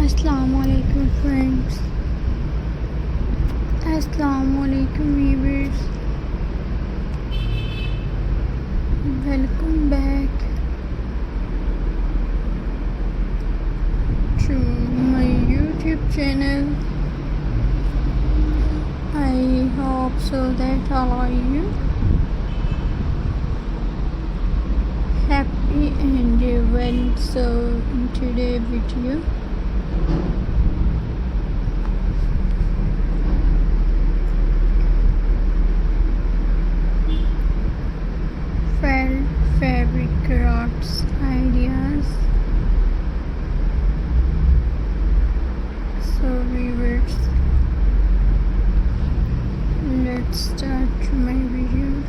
Assalamualaikum friends. Assalamualaikum viewers. Welcome back to my YouTube channel. I hope so that all are you happy and well. So in today's video felt fabric crafts ideas. So viewers, let's start my video.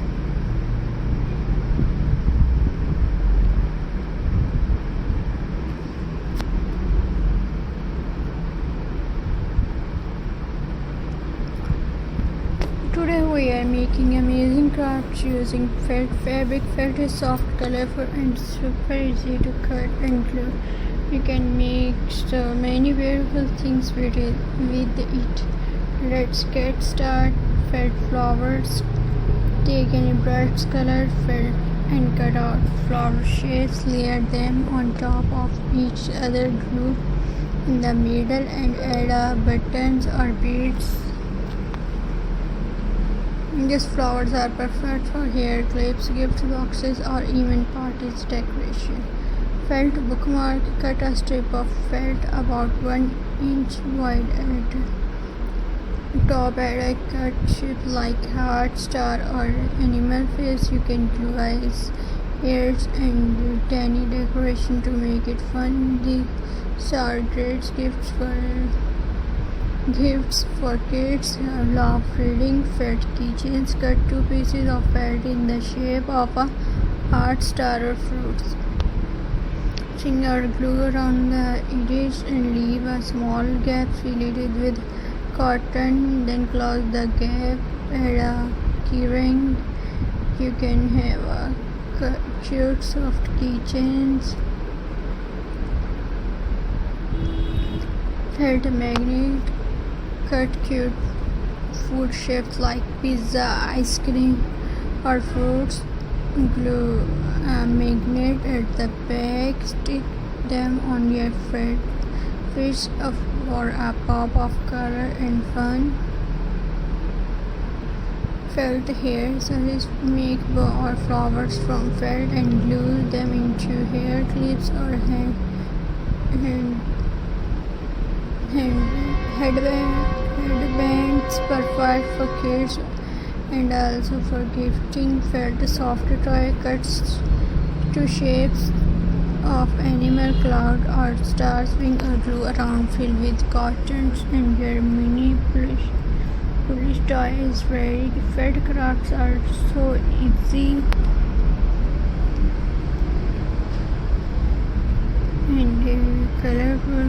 Today we are making amazing crafts using felt fabric. Felt is soft, colorful and super easy to cut and glue. You can make so many beautiful things with it. Let's get started. Felt flowers. Take any bright colored felt and cut out flower shapes. Layer them on top of each other. Glue in the middle and add buttons or beads. These flowers are perfect for hair clips, gift boxes, or even parties decoration. Felt bookmark. Cut a strip of felt about 1 inch wide at top. Add a cut shape like heart, star, or animal face. You can glue eyes, ears, and tiny decoration to make it fun. These are great gifts for kids who love reading. Felt keychains. Cut 2 pieces of felt in the shape of a heart, star, or fruits. String or glue around the edges and leave a small gap. Fill it with cotton, then close the gap. Add a keyring. You can have a cute soft keychains. Felt magnet. Cut cute food shapes like pizza, ice cream, or fruits. Glue a magnet at the back. Stick them on your fish for a pop of color and fun. Felt hair. So make bow or flowers from felt and glue them into hair clips or headbands. Perfect for kids and also for gifting. Felt soft toy. Cuts to shapes of animal, cloud, or stars. Wing or glue around. Fill with cottons and your mini plush toy is very. Felt crafts are so easy and colorful.